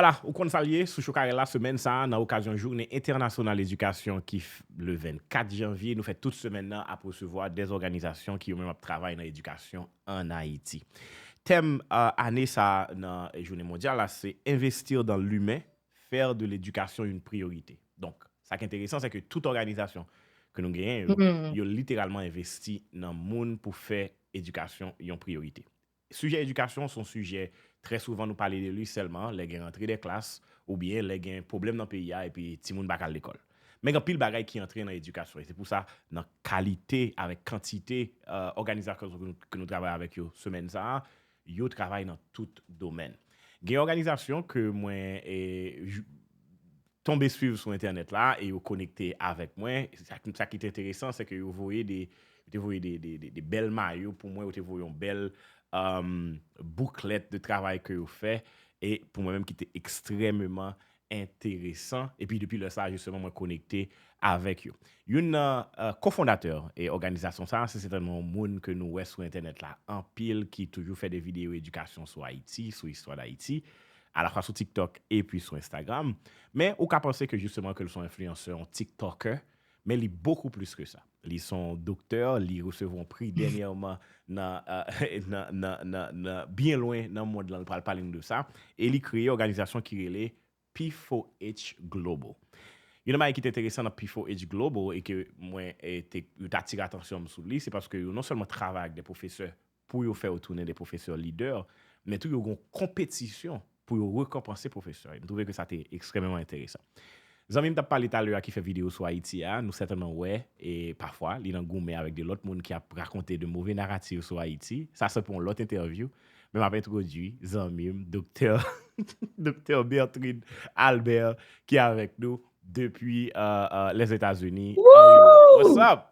Voilà, au compte salier, sous Chokarella, semaine ça, dans l'occasion journée internationale d'éducation qui le 24 janvier, nous fait toute semaine à recevoir des organisations qui ont même travaillé dans l'éducation en Haïti. Thème année ça dans la journée mondiale là, c'est investir dans l'humain, faire de l'éducation une priorité. Donc, ça qui est intéressant, c'est que toute organisation que nous gagnons, ils ont littéralement investi dans le monde pour faire éducation une priorité. Sujet éducation, son sujet très souvent nous parler de lui seulement, les gens rentrer des classes ou bien les gens problème dans le pays et puis ti moun bakal l'école. Mais il y a pile bagaille qui entre dans l'éducation et c'est pour ça dans qualité avec quantité organisation que nous travaillons avec eux semaine ça, yo travaille dans tout domaine. Il y a une organisation que moi tombé suivre sur internet là et vous connecter avec moi. Ça qui est intéressant c'est que vous voyez des belles maillots pour moi, vous voyez une belle bouclette de travail que vous faites et pour moi-même qui était extrêmement intéressant et puis depuis le ça justement moi connecté avec vous. Une cofondateur et organisation ça c'est certainement un monde que nous voyons sur internet là en pile qui toujours fait des vidéos éducation sur Haïti, sur l'histoire d'Haïti à la fois sur TikTok et puis sur Instagram, mais on peut penser que justement que sont influenceurs, TikTokers, mais ils beaucoup plus que ça. Ils sont docteurs, ils recevront prix dernièrement bien loin dans le monde là, on parle pas de ça et ils créent une organisation qui est P4H Global. Il y a une chose qui est intéressant dans P4H Global et que moi t'attire l'attention sur lui, c'est parce que non seulement travaille avec des professeurs pour faire retourner des professeurs leaders, mais tout une compétition pour récompenser les professeurs. Je trouve que ça était extrêmement intéressant. Zami m't'a parlé tout à l'heure qui fait vidéo sur Haïti, nous certainement ouais et parfois il en gourmet avec de l'autre monde qui a raconté de mauvais narratifs sur Haïti. Ça c'est pour l'autre interview. Mais m'a introduit Zami docteur docteur Bertrhude Albert qui est avec nous depuis les États-Unis. What's up?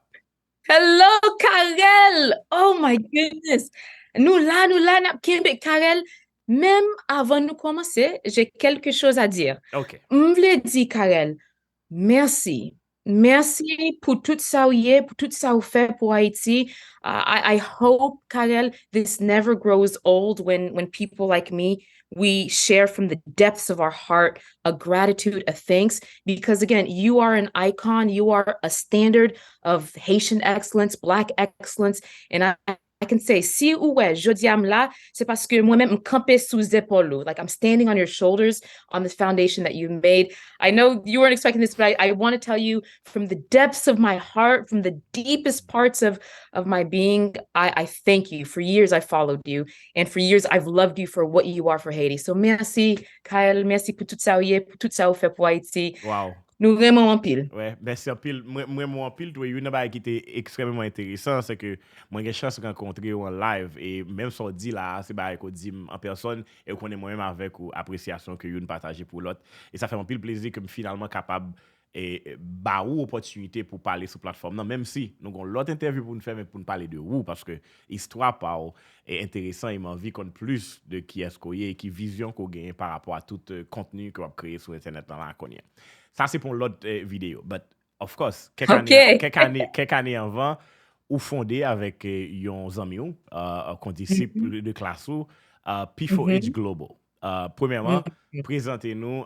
Hello, Carel! Oh my goodness! Nous là, Carel, même avant de commencer, j'ai quelque chose à dire. OK. M'vle dire, Carel, merci. Merci pour tout ça pour tout ça vous fait pour Haïti. I hope, Carel, this never grows old when people like me, we share from the depths of our heart a gratitude, a thanks, because again, you are an icon, you are a standard of Haitian excellence, Black excellence, and I can say, si ou ouais, jodi am là, c'est parce que moi-même m'campé sous épaules. Like I'm standing on your shoulders on this foundation that you made. I know you weren't expecting this, but I want to tell you from the depths of my heart, from the deepest parts of my being, I thank you. For years, I followed you. And for years, I've loved you for what you are for Haiti. So merci, Kyle. Merci pour tout ça, pour tout ça, fait pour Haïti. Wow. Nous vraiment en pile. Ouais, merci en pile. Moi en pile, toi, une chose qui était extrêmement intéressant, c'est que moi j'ai chance de rencontrer en live et même si on dit là, c'est bah qu'on dit en personne et qu'on est moi-même avec ou appréciation que une partager pour l'autre et ça fait un pile plaisir que finalement capable et bah ou opportunité pour parler sur plateforme. Non, même si nous avons l'autre interview pour nous faire mais pour nous parler de vous parce que histoire par est intéressant et m'envie qu'on plus de qui est-ce qu'on est et qui vision qu'on gagne par rapport à tout contenu qu'on va créer sur internet dans la connaître. Ça, c'est pour l'autre vidéo. But, of course, quelques années avant, ou fondé avec un ami, qu'on disciple de classe, P4H Global. Premièrement, présentez-nous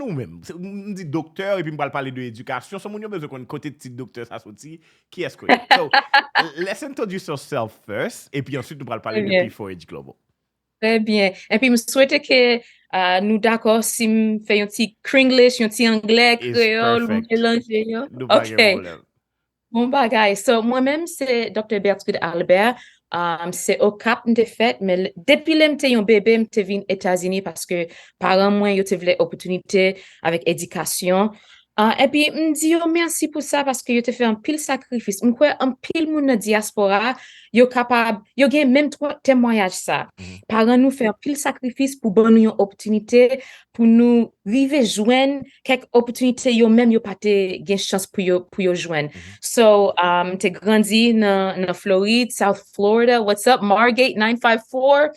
nous-mêmes. On dit docteur, et puis on va parler de l'éducation. Si on a besoin qu'on côté de petit docteur, ça sorti, qui est-ce que So, let's introduce yourself first, et puis ensuite, on va parler de P4H Global. Très bien. Et puis, je souhaite que nous d'accord si nous faisons un petit Kringlish, un petit anglais, créole, mélanger. OK. Bon bagay. So, moi-même, c'est Dr. Bertrhude Albert. C'est au Cap de fait, mais depuis que j'étais un bébé, j'étais venu aux États-Unis parce que parents moi, ils avaient l'opportunité avec éducation. Et puis, je dis merci pour ça parce que tu fait un pile sacrifice. Je crois un pile moun dans diaspora, yo capable, yo gen même trois témoignages ça. Parents nous fait un pile sacrifice pour donner une opportunité pour nous vivre joindre quelques opportunités yo même yo pas gen chance pour yo joindre. So, t'es grandi dans Floride, South Florida. What's up, Margate 954?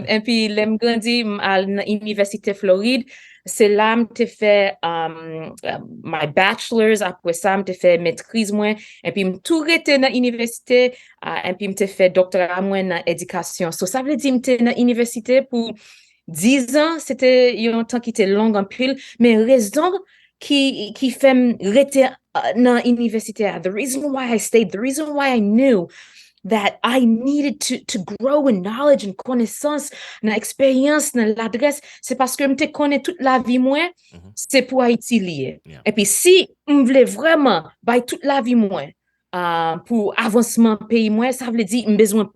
Et puis, l'ai grandi à l'université Floride. C'est là que j'ai fait my bachelor's, après ça, j'ai fait maîtrise moi, et puis j'ai tout été dans l'université, et puis j'ai fait doctorat moi dans l'éducation. So, ça veut dire que j'étais dans l'université pour 10 ans, c'était un temps qui était long en pile, mais raison qui fait rester dans l'université, the reason why I stayed, the reason why I knew that I needed to grow in knowledge and connaissance, dans expérience, dans l'adresse, c'est parce que je connais toute la vie moi, c'est pour Haïti lié. Yeah. Et puis si je voulais vraiment toute la vie moi pour avancement pays moi, ça veut dire besoin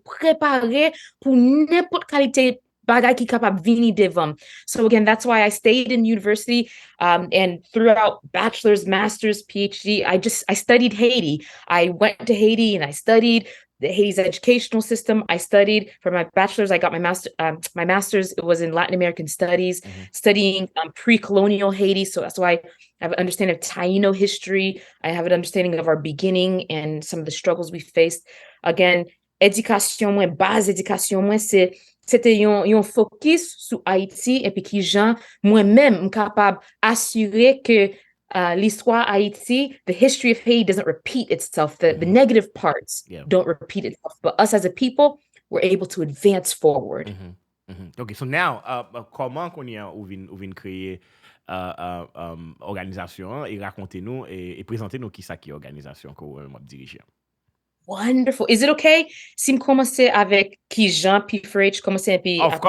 préparer pour n'importe qualité bagay qui capable venir devant. So again, that's why I stayed in university and throughout bachelor's, master's, PhD, I studied Haiti. I went to Haiti and I studied Haiti's educational system. I studied for my bachelor's. I got my master's. It was in Latin American studies, studying pre-colonial Haiti. So that's why I have an understanding of Taino history. I have an understanding of our beginning and some of the struggles we faced. Again, éducation moins, base éducation moins, c'était un focus sur Haïti et puis qui gens moi-même capable assurer que l'histoire Haïti, the history of Haiti doesn't repeat itself. The negative parts don't repeat itself. But us as a people, we're able to advance forward. Okay, so now, comment qu'on y a ou vin créer organisation et racontez-nous et présentez-nous qui ça qui est organisation qu'on va diriger. Wonderful. Is it okay si me commencer avec qui Jean P4H commencer puis Of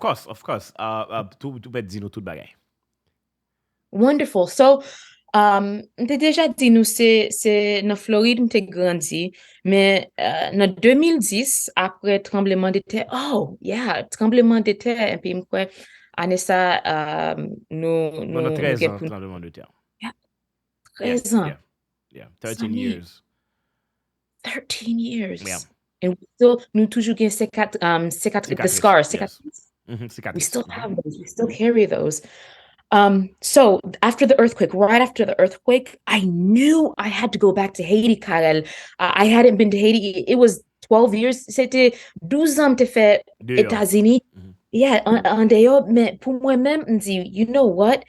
course. Tout peut dire nous tout bagay. Wonderful. So, t'ai déjà dit nous c'est dans Floride m'te grandi, mais en 2010 après tremblement de terre. Oh, yeah, tremblement de terre et puis m'kwa année ça nous 13 ans tremblement de terre. Yeah. 13 ans. Yeah. 13 years. 13 years. Yeah. And we still, nous toujours gain the scars. Yes. We still have those. We still carry those. So after the earthquake, right after the earthquake, I knew I had to go back to Haiti, Carel. I hadn't been to Haiti. It was 12 years. C'était 12 ans que j'ai fait États-Unis. Yeah, en dehors, mais pour moi-même, je me dis, you know what?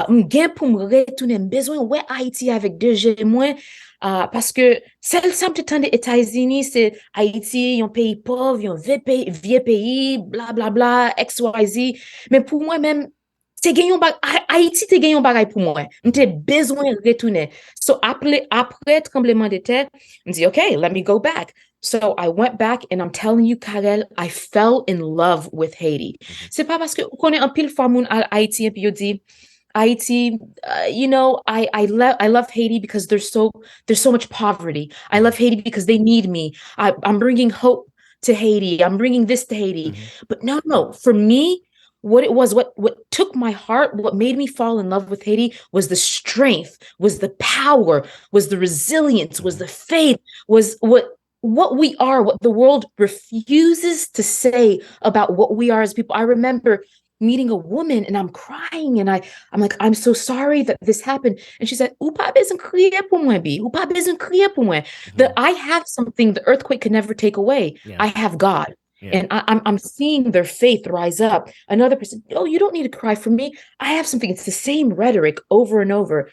M'gain pour me retourner, besoin ouais Haïti avec deux moi parce que celle ça me tente des États-Unis, c'est Haïti, un pays pauvre, un vieux pays, bla bla bla, XYZ. Mais pour moi-même, c'est gagnon Haïti, c'est gagnon bagaille pour moi. J'ai besoin de retourner. So après tremblement de terre, je me dis, okay, let me go back. So I went back and I'm telling you, Carel, I fell in love with Haiti. C'est pas parce que on est un pile fois moun à Haïti et puis on dit Haiti, you know, I love Haiti because there's so much poverty. I love Haiti because they need me. I'm bringing hope to Haiti. I'm bringing this to Haiti. But no, for me, what it was, what took my heart, what made me fall in love with Haiti was the strength, was the power, was the resilience, was the faith, was what we are, what the world refuses to say about what we are as people. I remember meeting a woman and I'm crying and I'm like, I'm so sorry that this happened. And she said, ou pas besoin crier pour moi, bi. Ou pas besoin crier pour moi. That I have something the earthquake could never take away. Yeah. I have God. Yeah. And I'm seeing their faith rise up. Another person, oh, you don't need to cry for me. I have something. It's the same rhetoric over and over.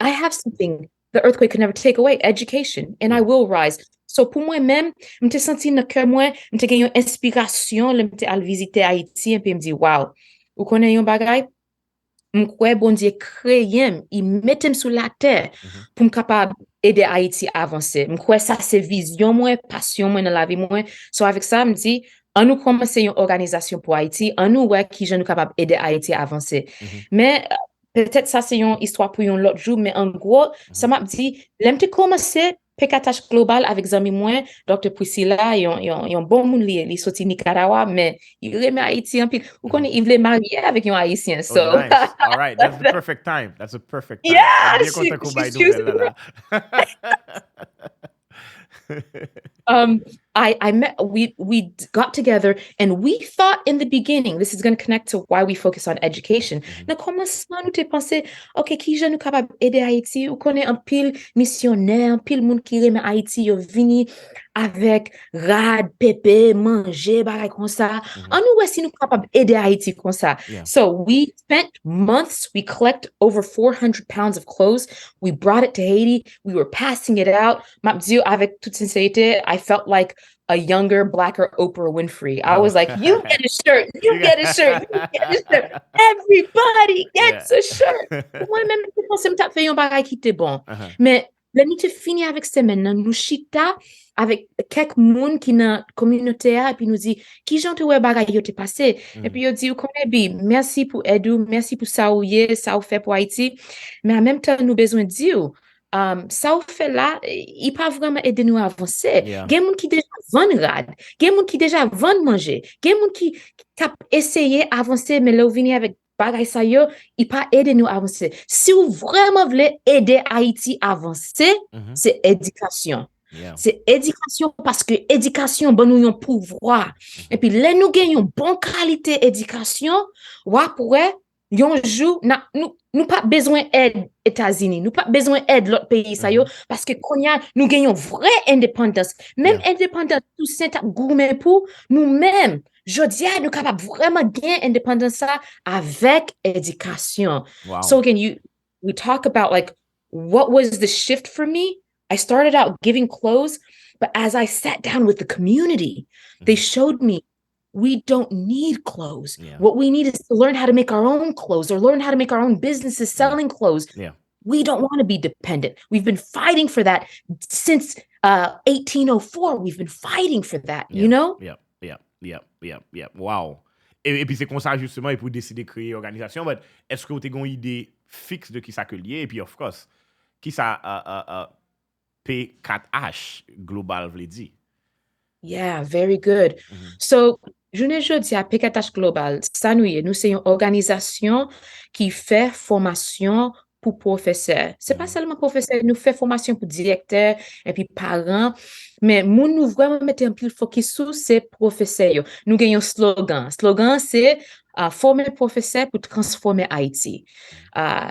I have something the earthquake could never take away, education, and I will rise. So pour moi-même, m'te senti dans cœur moi, m'te gagné une inspiration, m'te al visiter Haïti et puis me dit wow, ou connaît yon bagay, m'kwe bon Dieu créé, il mette sur la terre pour m'capable aider Haïti à avancer. M'kwe ça c'est vision moi, passion moi dans la vie moi. So avec ça me dit on nous commencer une organisation pour Haïti, on nous ouais qui je nous capable aider Haïti à avancer. Mais peut-être ça c'est une histoire pour un autre jour, mais en gros, ça m'a dit l'aime commencer P4H Global avec zami moi, Dr. Priscilla, yon bon moun li sorti Nicaragua, mais il remet Haïti en pile. Ou connaît, il voulait marier avec un Haïtien. So. Oh, nice. All right, that's the perfect time. That's a perfect time. Yeah, we got together and we thought in the beginning, this is going to connect to why we focus on education. Dans commencement, nous t'ai pensé, ok, qui je nous capable aider Haïti, ou connaît un pile missionnaire, un pile monde qui remet Haïti, yo vini avec rad, pépé, manger, bagay comme ça. On nous voit si nous capable aider Haïti comme ça. Yeah. So we spent months, we collect over 400 pounds of clothes. We brought it to Haiti. We were passing it out. M'a dit avec toute sincérité, I felt like a younger, blacker Oprah Winfrey. I was like, you get a shirt, you get a shirt, you get a shirt. Everybody gets a shirt. Moi-même, je pense que je fait un bagay qui était bon. Mais, là, nous te fini avec semaine, nous chita avec quelques moun qui dans communauté et puis nous dit qui j'en te ouais bagay yo te passé et puis yo dit ou connaît bi merci pour aider merci pour ça ou ça ou fait pour Haïti mais en même temps nous besoin de dire ça ou fait là il pas vraiment aider nous à avancer gen moun qui déjà vend rad gen moun qui déjà vend manger gen moun qui cap essayer avancer mais là venir avec bagay ça yo il pas aider nous à avancer si vous vraiment voulez aider Haïti à avancer c'est éducation. C'est éducation parce que éducation bon nous un pouvoir et puis là nous gagnons bonne qualité éducation ouais yon jour nous pas besoin aide États-Unis nous pas besoin aide l'autre pays ça yo parce que konya nous gagnons vraie indépendance même indépendance tout saint gourmet pour nous-mêmes jodi nous capable vraiment gagner indépendance ça avec éducation. So again we talk about like what was the shift for me. I started out giving clothes, but as I sat down with the community, they showed me we don't need clothes. What we need is to learn how to make our own clothes or learn how to make our own businesses selling clothes. We don't want to be dependent. We've been fighting for that since 1804. We've been fighting for that, you know? Wow. Et puis c'est comme ça justement, et pour décider de créer organisation, but est-ce que vous avez une idée fixe de qui ça que lié? Et puis of course, qui ça P4H Global vle di? Yeah, very good. So, jounen jodi a P4H Global, sa nou c'est une organisation qui fait formation pour professeurs. C'est pas seulement professeurs, nous fait formation pour directeurs et puis parents, mais nous vraiment mettons un peu le focus sur ces professeurs. Nous gagnons slogan. Slogan c'est former professeurs pour transformer Haïti.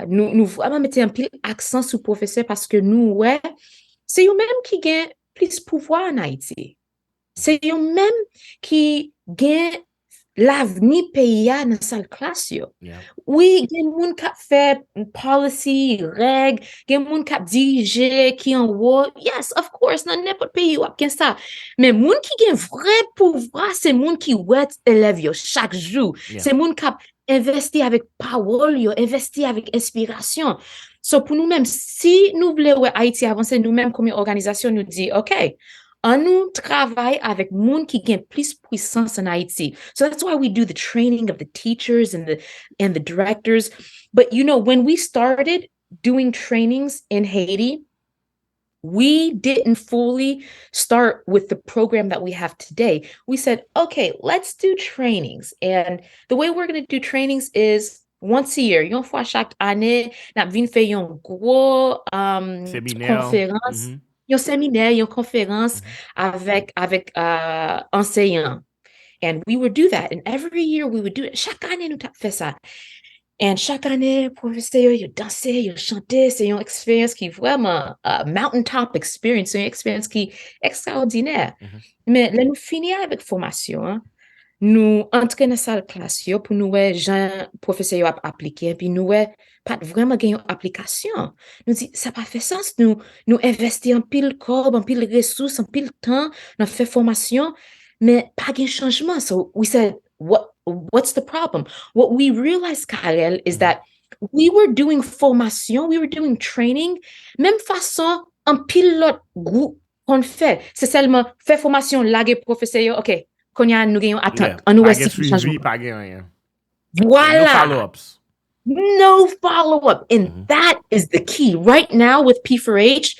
Nous vraiment mettons un peu l'accent sur professeurs parce que nous c'est eux-mêmes qui gagnent plus pouvoir en Haïti. C'est eux-mêmes qui gagnent l'avenir pays dans sa classe. Oui, il y a des gens qui fait policy, règles, il y a des gens qui dirigent, qui en haut. Yes, of course, dans n'importe pays, il y a ça. Mais les gens qui gagnent vrai pouvoir, c'est les gens qui ouest élèves chaque jour. C'est les gens qui investi avec parole, investi avec inspiration. So, pour nous-mêmes, si nous voulons Haïti avancer, nous-mêmes comme organisation, nous dit, OK, on nous travaille avec monde qui gagne plus puissance en Haïti. So that's why we do the training of the teachers and the directors. But you know, when we started doing trainings in Haiti, we didn't fully start with the program that we have today. We said, okay, let's do trainings. And the way we're going to do trainings is once a year, yon fois chaque année, n'a vin fait yon gros conférence, yon séminaire, yon conférence avec enseignants. And we would do that. And every year we would do it. Chaque année, nous fait ça. And chaque année, professeur, yon danse, yon chante, c'est une expérience qui vraiment mountaintop experience, c'est une expérience qui extraordinaire. Mais là, nous finissons avec formation, nous entrons dans la salle classe pour nous Jean professeur a appliqué puis nous pas vraiment gagner application nous dit ça pas fait sens nous investir en pile corps en pile ressources en pile temps dans fait formation mais pas gain changement. So we said what's the problem? What we realized, Carel, is that we were doing formation, we were doing training même façon en pile l'autre groupe qu'on fait c'est seulement fait formation laguer professeur OK Konya nous gagnons attente. On nous suivi, pas rien. Voilà. No follow-ups. No follow-up. And that is the key. Right now with P4H,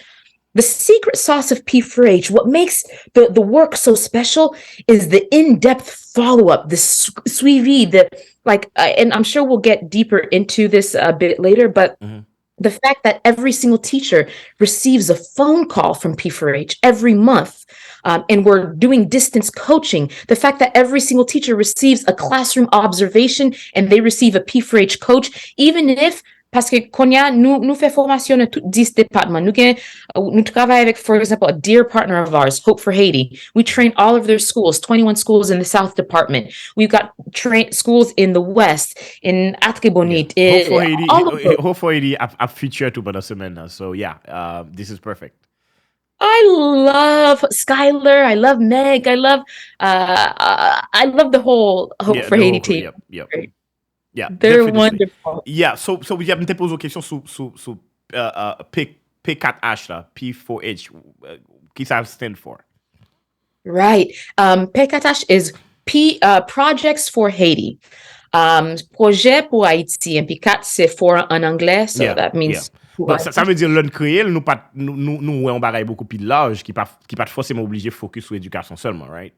the secret sauce of P4H, what makes the work so special is the in-depth follow-up, the suivi, and I'm sure we'll get deeper into this a bit later, but the fact that every single teacher receives a phone call from P4H every month, and we're doing distance coaching, the fact that every single teacher receives a classroom observation and they receive a P4H coach, even if, parce que Konya, nous fait formation dans tous 10 départements. Nous travaillons avec, for example, a dear partner of ours, Hope for Haiti. We train all of their schools, 21 schools in the South Department. We've got schools in the West, in Atrebonite. Hope for Haiti a feature to pendant semaine. So yeah, this is perfect. I love Skylar. I love Meg. I love the whole Hope for Haiti team. Yep. Yeah, They're definitely. wonderful. Yeah, so we have te pose une question sous P4H là, P4H. Qui ça stand for? Right. P4H is Projects for Haiti. Projet pour Haïti. Et puis 4, c'est for en anglais. So that means... Bon, ça veut dire l'on créé, nous on bagaille beaucoup plus large qui pas forcément obligé de focus sur l'éducation seulement, right?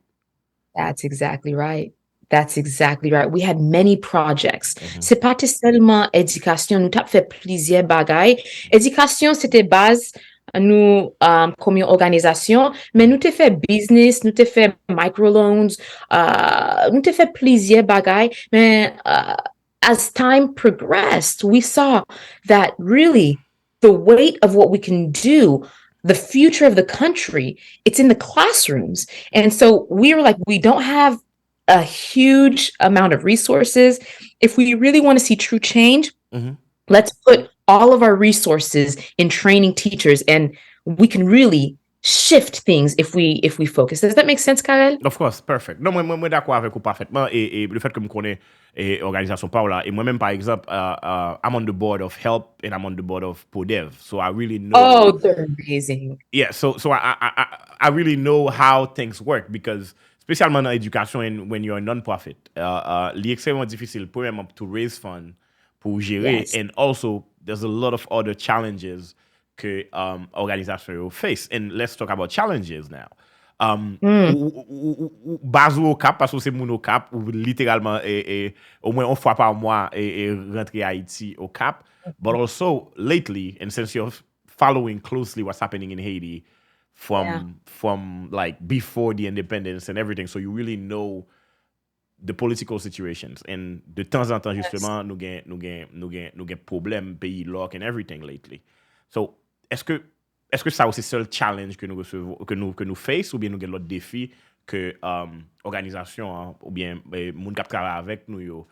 That's exactly right. That's exactly right. We had many projects. C'est pas seulement éducation, nous t'avons fait plusieurs bagailles. Éducation, c'était base nous comme une organisation, mais nous t'avons fait business, nous t'avons fait microloans, nous t'avons fait plusieurs bagailles, mais as time progressed, we saw that really the weight of what we can do, the future of the country, it's in the classrooms. And so we were like, we don't have a huge amount of resources. If we really want to see true change, let's put all of our resources in training teachers, and we can really shift things if we focus. Does that make sense, Carel? Of course, perfect. Non, moi d'accord avec vous parfaitement, et le fait que je connais organisation par là, et moi-même par exemple, I'm on the board of HELP and I'm on the board of PODEV, so I really know. Oh, they're amazing. Yeah, so I really know how things work, because spécialement dans l'éducation and when you're a non-profit, c'est extrêmement difficile premièrement to raise funds pour gérer, and also there's a lot of other challenges que organisation face. And let's talk about challenges now. Base au cap, parce que c'est mon au cap, ou littéralement au moins une fois par mois et rentrer à Haïti au cap. But also lately, and since you're following closely what's happening in Haiti from like before the independence and everything, so you really know the political situations. And de temps en temps, justement, nous gain problème, pays lock and everything lately. So, est-ce que ça aussi c'est le challenge que nous recevons, que nous face, ou bien nous avons l'autre défi que organisation ou bien moun k'ap travaille avec nous yo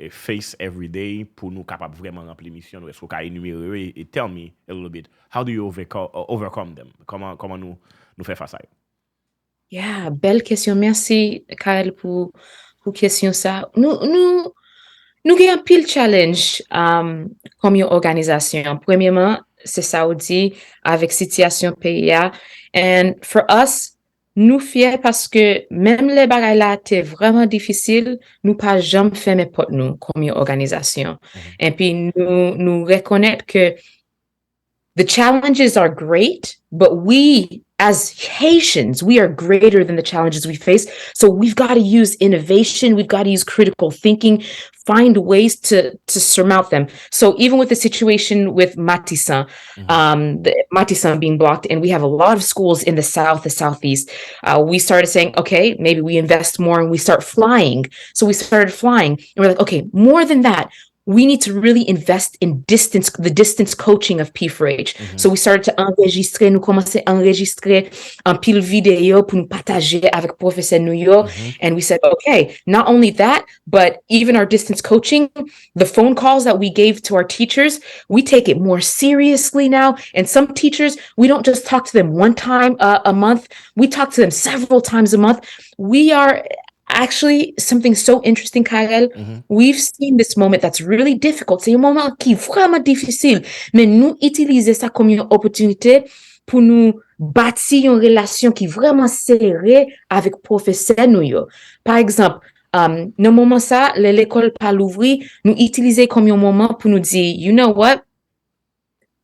face every day pour nous capable vraiment remplir mission? Est-ce que vous pouvez énumérer et tell me a little bit how do you overcome them? Comment nous faire face à eux? Yeah, belle question. Merci, Carel, pour question ça. Nous avons un pile challenge comme une organisation. Premièrement, c'est Saoudi avec situation pays. And for us, nous fiers parce que même les bagailles là étaient vraiment difficiles, nous pas jamais fermé porte nous comme une organisation. Et puis nous reconnaître que the challenges are great, but we as Haitians, we are greater than the challenges we face. So we've got to use innovation. We've got to use critical thinking, find ways to surmount them. So even with the situation with Matissan, Matissan being blocked, and we have a lot of schools in the South, the Southeast, we started saying, okay, maybe we invest more and we start flying. So we started flying and we're like, okay, more than that, we need to really invest in the distance coaching of P4H. So we started to enregistrer, nous commençons à enregistrer un pile vidéo pour nous partager avec pwofesè New York. And we said, okay, not only that, but even our distance coaching, the phone calls that we gave to our teachers, we take it more seriously now. And some teachers, we don't just talk to them one time a month. We talk to them several times a month. We are actually something so interesting, Carel. We've seen this moment that's really difficult. C'est un moment qui est vraiment difficile, mais nous utilisons ça comme une opportunité pour nous bâtir une relation qui est vraiment serrée avec pwofesè nous yo. Par exemple, dans le moment ça, l'école pas l'ouvrir, nous utilisons comme un moment pour nous dire, you know what,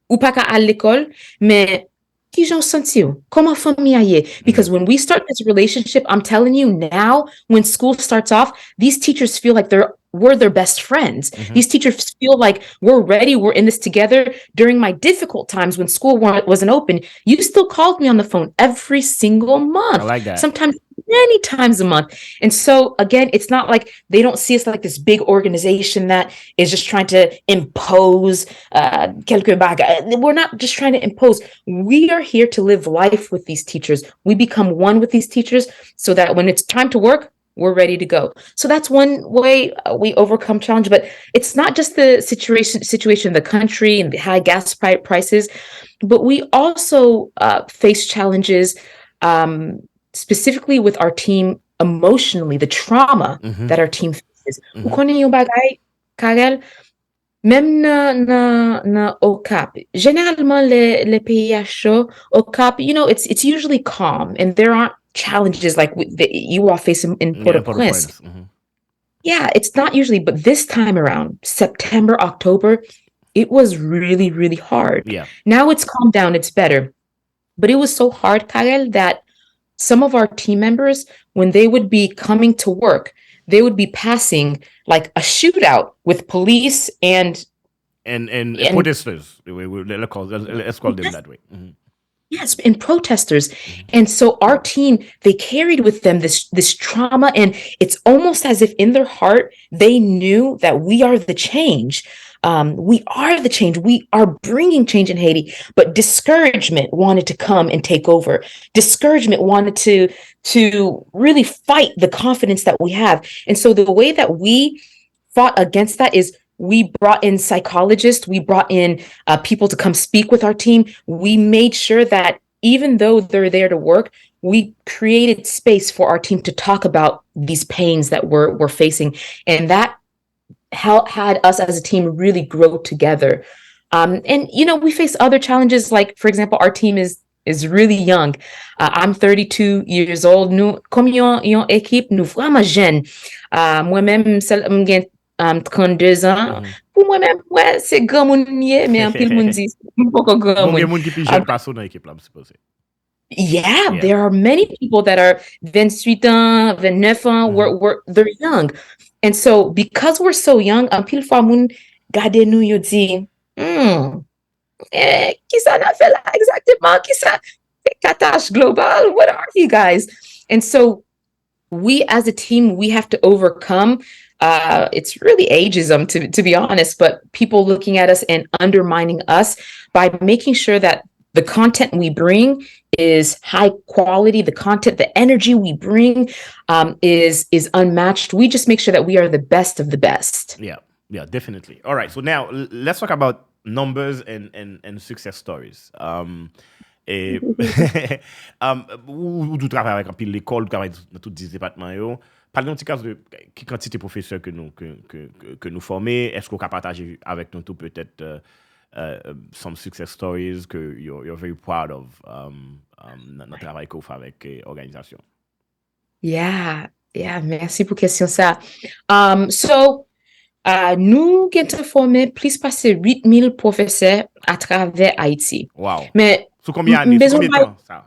ou pas à l'école, mais qui j'en senti? Comment famille aille? Because when we start this relationship, I'm telling you now, when school starts off, these teachers feel like we're their best friends. These teachers feel like we're ready, we're in this together. During my difficult times when school wasn't open, you still called me on the phone every single month. I like that. Sometimes many times a month. And so again, it's not like they don't see us like this big organization that is just trying to impose quelques bagages. We're not just trying to impose. We are here to live life with these teachers. We become one with these teachers so that when it's time to work, we're ready to go. So that's one way we overcome challenge, but it's not just the situation in the country and the high gas prices, but we also face challenges specifically with our team emotionally, the trauma that our team faces. Ou konen yon bagay, Carel, même na OCAP, généralement les PIH OCAP, it's usually calm and there aren't challenges like you all face in Port-au-Prince. Yeah, it's not usually, but this time around, September, October, it was really, really hard. Yeah. Now it's calmed down, it's better. But it was so hard, Carel, that some of our team members, when they would be coming to work, they would be passing like a shootout with police and protesters. Let's call them that way. Yes, and protesters. And so our team, they carried with them this trauma, and it's almost as if in their heart, they knew that we are the change. We are the change. We are bringing change in Haiti, but discouragement wanted to come and take over. Discouragement wanted to really fight the confidence that we have. And so the way that we fought against that is we brought in psychologists, we brought in people to come speak with our team. We made sure that even though they're there to work, we created space for our team to talk about these pains that we're facing. And that had us as a team really grow together. And, we face other challenges, like, for example, our team is really young. I'm 32 years old. Nous, comme yon équipe, nous vraiment jeune. Moi-même, m'gen 32 ans. Pour moi-même, ouais, c'est grand moun niye, mais en pile moun dit, m'poko grand moun. Moun ki pi jeune paso nan équipe là, m'suppose. Yeah, there are many people that are 28 ans, 29 ans, they're young. And so, because we're so young, en pile fois moun gade nou yo di, qui ça n'a fait là exactement? Qui ça? P4H Global? What are you guys? And so, we as a team, we have to overcome it's really ageism, to be honest, but people looking at us and undermining us by making sure that the content we bring is high quality. The content, the energy we bring is unmatched. We just make sure that we are the best of the best. Yeah, definitely. All right, so now let's talk about numbers and success stories. Ou du travail avec l'école, du travail dans tous les départements yo. Parlons de cas de quantité de professeurs que nous formons. Est-ce qu'on peut partager avec nous tout peut-être some success stories que you're very proud of dans le travail qu'on fait avec l'organisation? Yeah, merci pour question ça. So, nous avons formé plus de 8000 professeurs à travers Haïti. Wow. Mais sous combien d'années? Sous combien de temps ça?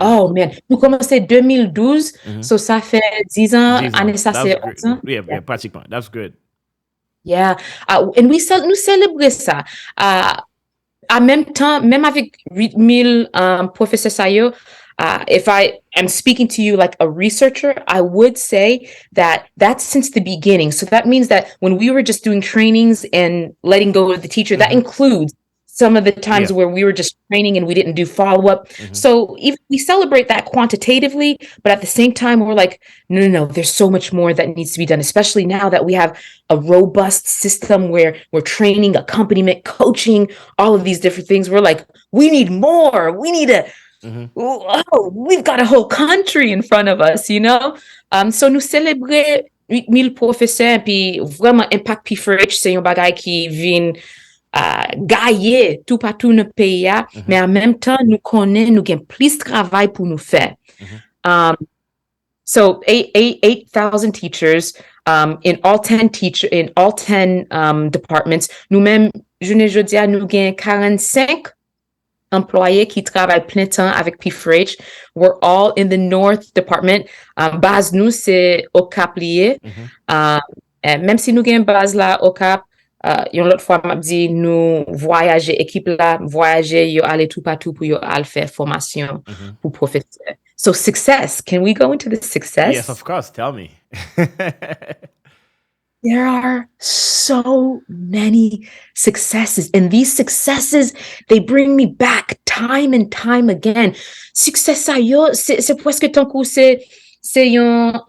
Oh man, nous commençons 2012, so ça fait 10 ans, année ça c'est 11 ans. Yeah, pratiquement. That's good. Yeah, and nous célébrons ça. En même temps, même avec 8000 professeurs ça yo, if I am speaking to you like a researcher, I would say that that's since the beginning. So that means that when we were just doing trainings and letting go of the teacher, that includes some of the times where we were just training and we didn't do follow-up. So even we celebrate that quantitatively, but at the same time, we're like, no, there's so much more that needs to be done, especially now that we have a robust system where we're training, accompaniment, coaching, all of these different things. We're like, we need more. We need we've got a whole country in front of us, So nous célébrer 8000 professeurs, puis vraiment impact P4H, c'est un bagay qui vient gagner tout partout dans le pays, mais en même temps, nous connaissons, nous avons plus de travail pour nous faire. So 8,000 teachers in all 10 departments. Nous-mêmes, jeudi, nous avons 45 employés qui travaillent plein temps avec P4H. We're all in the North Department. Base nous, c'est au Cap lié. Même si nous avons une base là au Cap, yon l'autre fois m'a dit nous voyager équipe là voyager yo aller tout partout pour yo aller faire formation pour professeur. So success, can we go into the success? Yes, of course, tell me. There are so many successes, and these successes, they bring me back time and time again. Success yo, c'est presque tant que c'est une,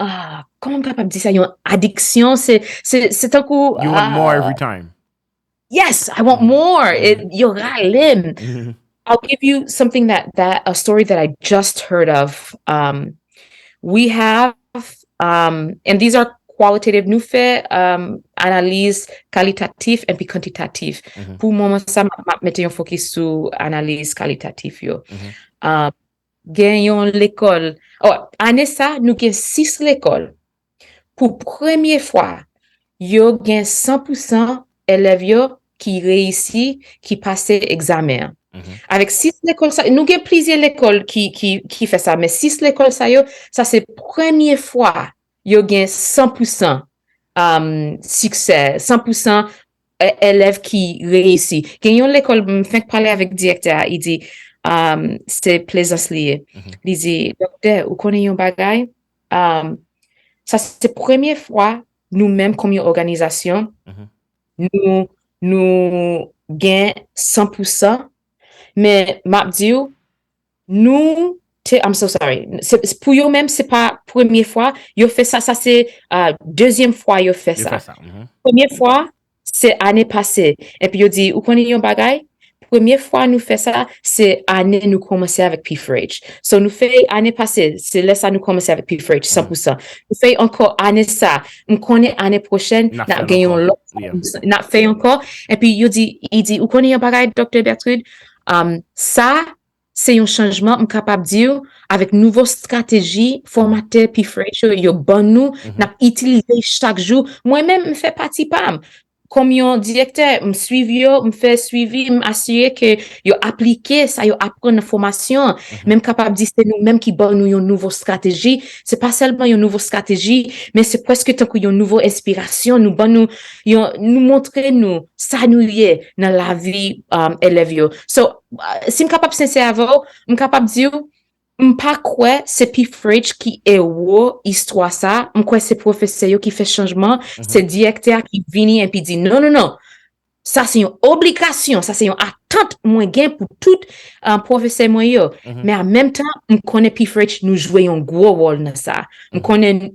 comment on capable de dire ça, une addiction, c'est un coup, You want more every time. Yes, I want more. You're right. I'll give you something that a story that I just heard of. We have, and these are qualitative, nous fait analyse qualitative et puis quantitative. Pour moi, ça m'a mettre un focus sur analyse qualitative yo. Gagnons l'école. Oh, année ça, nous gagnons 6 l'école. Pour première fois, yo gagne 100% élèves yo qui réussit, qui passent examen. Avec 6 l'école, nous avons plusieurs l'école qui fait ça, mais 6 l'école, ça c'est première fois, yo gagne 100% succès, 100% élèves qui réussit. Gagnons l'école, me fait parler avec le directeur, il dit, c'est plaisance liée. Il dit, docteur, vous connaissez un bagay? Ça c'est première fois, nous-mêmes comme une organisation, nous gagnons 100%. Mais m'a dit, nous, I'm so sorry. Pour eux même, c'est pas première fois. Yo fait ça, c'est deuxième fois yo fait ça. Première fois, c'est année passée. Et puis yo dit, vous connaissez un bagay? Première fois nous fait ça, c'est année nous commencer avec P4H. So nous fait année passée, c'est là ça nous commencer avec P4H 100%. Nous fait encore année ça. Nous connaît année prochaine, n'a gagnons l'autre. N'a fait encore. Et puis il dit, vous connaissez un bagay, Dr. Bertrhude? Ça, c'est un changement, on est capable de dire, avec nouvelle stratégie, formaté P4H, yo bon nous, n'a utilisé chaque jour. Moi-même, je fais partie PAM. Comme un directeur, me fait suivi, m'assurer que yo appliqué ça, yo apprendre la formation, même capable de dire c'est nous-mêmes qui bon nous une nouvelle stratégie. C'est pas seulement une nouvelle stratégie, mais c'est presque tant qu'il y a une nouvelle inspiration, nous bon nous montrer nous ça nous y est dans la vie élève yo. So si me capable sincère avant, me capable dire m'pas quoi c'est P4H qui est histoire ça, m'quoi c'est professeur qui fait changement, c'est directeur qui vient et puis dit non. Ça c'est une obligation, ça c'est une attente moins gain pour tout professeur moi yo. Mais en même temps, on connaît P4H nous jouer un gros rôle dans ça. On connaît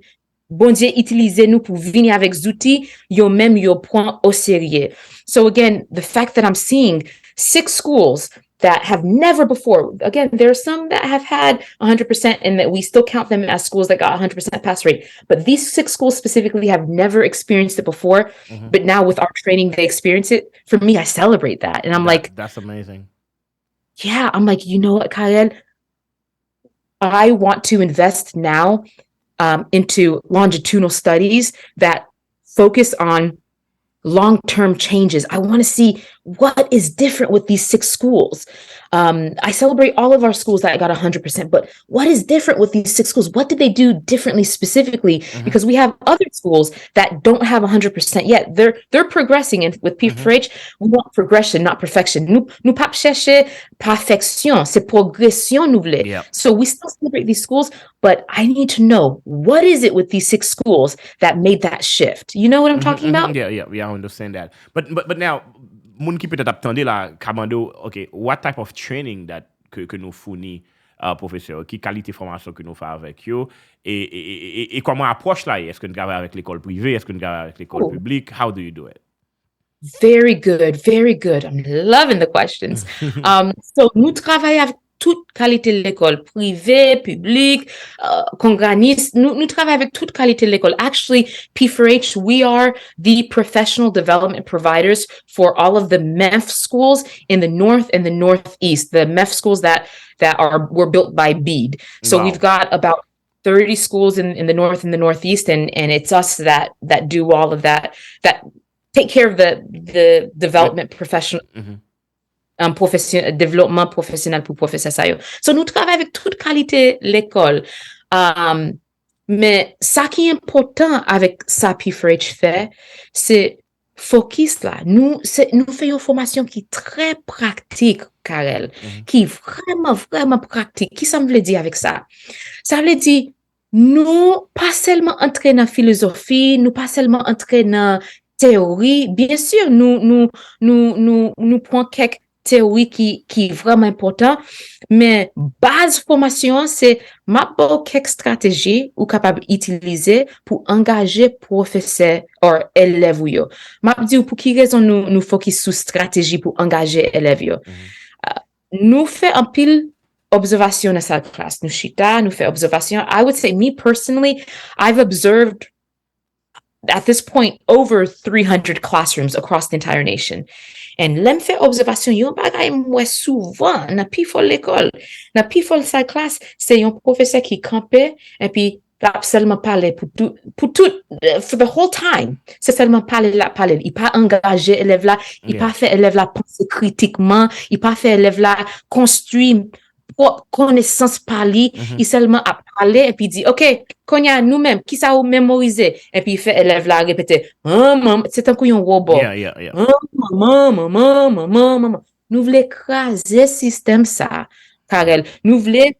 bon Dieu utiliser nous pour venir avec des outils yo même yo point au sérieux. So again, the fact that I'm seeing 6 schools that have never before, again, there are some that have had 100% and that we still count them as schools that got 100% pass rate. But these 6 schools specifically have never experienced it before. But now with our training, they experience it. For me, I celebrate that. And I'm like, that's amazing. Yeah, I'm like, you know what, Carel? I want to invest now into longitudinal studies that focus on long-term changes. I want to see what is different with these 6 schools. I celebrate all of our schools that got 100%, but what is different with these 6 schools? What did they do differently specifically? Because we have other schools that don't have 100% yet. They're progressing, and with P4H, we want progression, not perfection. Nous pas chercher perfection, c'est progression nous voulons. Yep. So we still celebrate these schools, but I need to know, what is it with these 6 schools that made that shift? You know what I'm talking about? Yeah, I understand that. But now, moun qui peut-être attendre là, Kamando, okay, what type of training that que nous fournit professeur, qui qualité de formation que nous fait avec eux, et comment approche là, est-ce que nous travaillons avec l'école privée, est-ce que nous travaillons avec l'école publique, how do you do it? Very good, very good. I'm loving the questions. So nous travaillons avec toute qualité de l'école, privée, publique, congrès, nous travaillons avec toute qualité de l'école. Actually, P4H, we are the professional development providers for all of the MEF schools in the North and the Northeast, the MEF schools that were built by BEAD. So we've got about 30 schools in the North and the Northeast, and it's us that do all of that take care of the development professional. Développement professionnel pour pwofesè. So nous travaillons avec toute qualité l'école. Mais ça qui est important avec ça P4H fait, c'est focus là. Nous faisons une formation qui est très pratique, Carel, qui est vraiment pratique. Qui ça me veut dire avec ça? Ça veut dire, nous pas seulement entrer dans la philosophie, nous pas seulement entrer dans théorie. Bien sûr, nous prenons quelques théorie qui est vraiment important, mais base formation, c'est ma quelques stratégies ou capable d'utiliser pour engager professeurs ou élèves. Ma dit pour qui raison nous focus sur stratégie pour engager élèves. Nous fait un pile observation dans sa classe. Nous chita, nous fait observation. I would say, me personally, I've observed at this point over 300 classrooms across the entire nation. And l'em fait observation, yon bagay mwen souvent, na P4 l'école, na P4 sa classe, c'est yon professeur qui campait, et puis la seulement parler pour tout, for the whole time. C'est seulement parler. Il pas engagé élève là, il pas fait élève là penser critiquement, il pas fait élève là construire connaissance par lui, il seulement a parlé et puis dit, OK, qu'on y a nous-mêmes, qui ça ou mémoriser, et puis il fait élève là répéter, c'est un couillon robot. Maman. Nous voulons écraser système ça, Carel. Nous voulons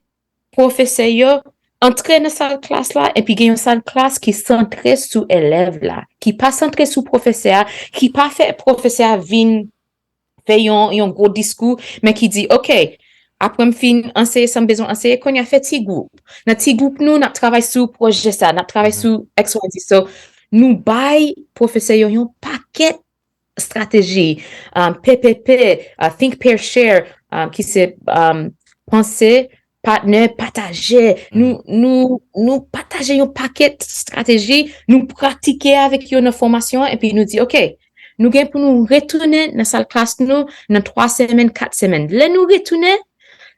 professeur entrer dans cette classe là et puis gagner une salle classe qui centrée sur élève là, qui pas centrée sur professeur, qui pas fait professeur vin fait un gros discours, mais qui dit, OK, après, fin enseigner sans besoin enseigner qu'on a fait petit groupe. Dans petit groupe nous travaillé sur projet ça, n'a travaillé sur XYZ. So nous bail professeur yon paquet stratégie, PPP, think pair share, qui c'est penser partenaire partager. Nous partager un paquet stratégie, nous pratiquer avec une formation et puis nous dit OK. Nous gain pour nous retourner dans salle classe nous dans 3 semaines, 4 semaines. Là nous retourner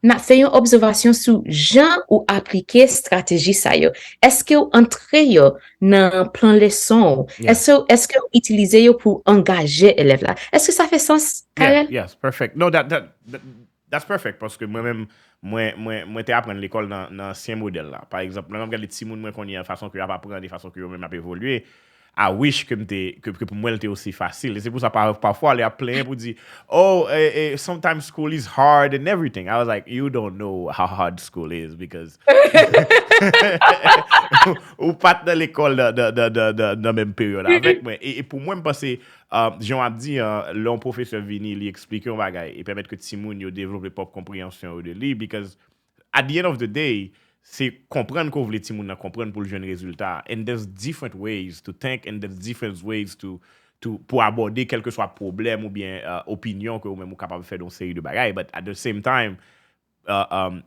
n'a fait une observation sur gens ou appliquer stratégie ça yo. Est-ce que entrer yo dans plan leçon? Est-ce que utiliser yo pour engager élèves là? Est-ce que ça fait sens, Carel? Yes, perfect. No, that's perfect parce que moi-même moi t'ai apprendre l'école dans ancien modèle là. Par exemple, moi regarde les petits monde moi qu'on y a façon que y a apprendre des façons que yo même a évoluer. I wish que pour moi c'était aussi facile. Et c'est pour ça parfois les a plein pour dire sometimes school is hard and everything. I was like, you don't know how hard school is because ou pas dans l'école dans même période avec moi. Et pour moi me penser Jean a dit l'on professeur vini lui expliquer un bagage et permettre que Timoun yo développe leur propre compréhension de lui because at the end of the day c'est comprendre qu'on voulait Timoun comprendre pour le jeune résultat. And there's different ways to think and there's different ways to pour aborder quel que soit problème ou bien opinion que vous-même capable de faire dans une série de bagages. But at the same time,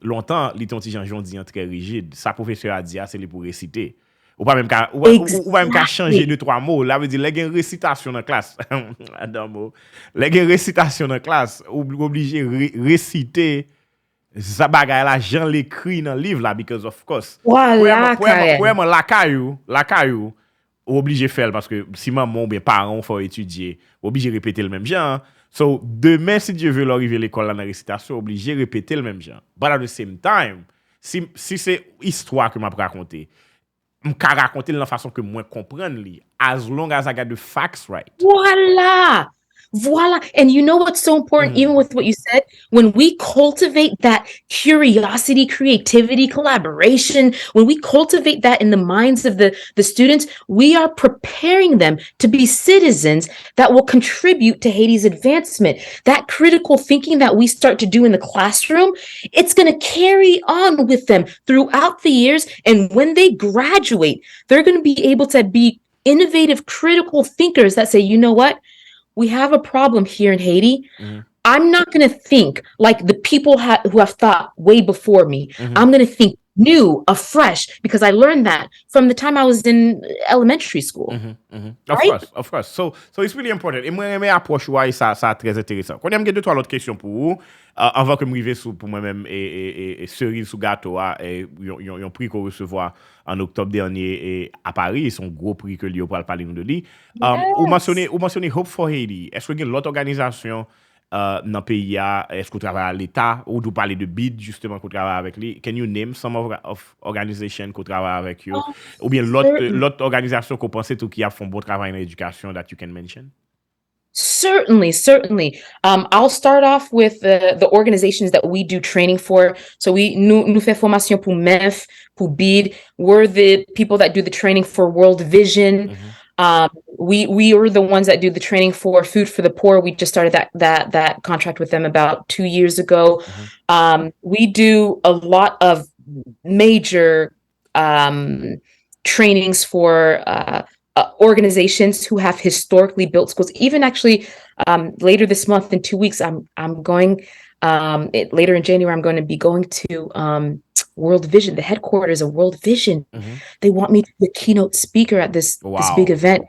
longtemps, les gens dit très rigide. Sa professeur a dit, c'est pour réciter. Ou pas même qu'à changer 2-3 mots. Là, veut dire, il y a une récitation dans la classe. Il y a une récitation dans la classe. Obligé de réciter. Ça bagaille là, j'en l'écrit dans le livre là, because of course. Voilà, pour la caillou, obligé de faire parce que si maman ou bien parents faut étudier, obligé de répéter le même genre. So, demain, si Dieu veut arriver à l'école dans la récitation, obligé de répéter le même genre. But at the same time, si c'est histoire que m'a raconter, m'ka raconter de la façon que moi comprendre li, as long as I got the facts right. Voila. And you know what's so important, even with what you said, when we cultivate that curiosity, creativity, collaboration, when we cultivate that in the minds of the students, we are preparing them to be citizens that will contribute to Haiti's advancement. That critical thinking that we start to do in the classroom, it's going to carry on with them throughout the years. And when they graduate, they're going to be able to be innovative, critical thinkers that say, you know what? We have a problem here in Haiti. I'm not going to think like the people who have thought way before me. I'm going to think new, afresh, because I learned that from the time I was in elementary school. Of course. So it's really important. Et moi, j'aime approche ouais, ça très intéressant. Quand même 2-3 autres questions pour vous, avant que me rive sous pour moi-même et cerise sous gâteau, un prix qu'on recevoir en octobre dernier à Paris, son gros prix que lui pour parler nous de lui. Ou mentionner Hope for Haiti. Est-ce qu'il y a l'autre organisation dans le pays, est-ce qu'on travaille à l'État ou vous parlez de BID justement qu'on travaille avec lui? Can you name some of organizations qu'on travaille avec eux? Ou bien l'autre organisation qu'on pense tout qui a fait un bon travail dans l'éducation that you can mention? Certainly. I'll start off with the organizations that we do training for. So nous fait formation pour MEF, pour BID. We're the people that do the training for World Vision. We are the ones that do the training for Food for the Poor. We just started that contract with them about 2 years ago. We do a lot of major trainings for organizations who have historically built schools. Even actually, later this month, in 2 weeks, I'm going. Later in January, I'm going to be going to World Vision, the headquarters of World Vision. They want me to be the keynote speaker at this big event.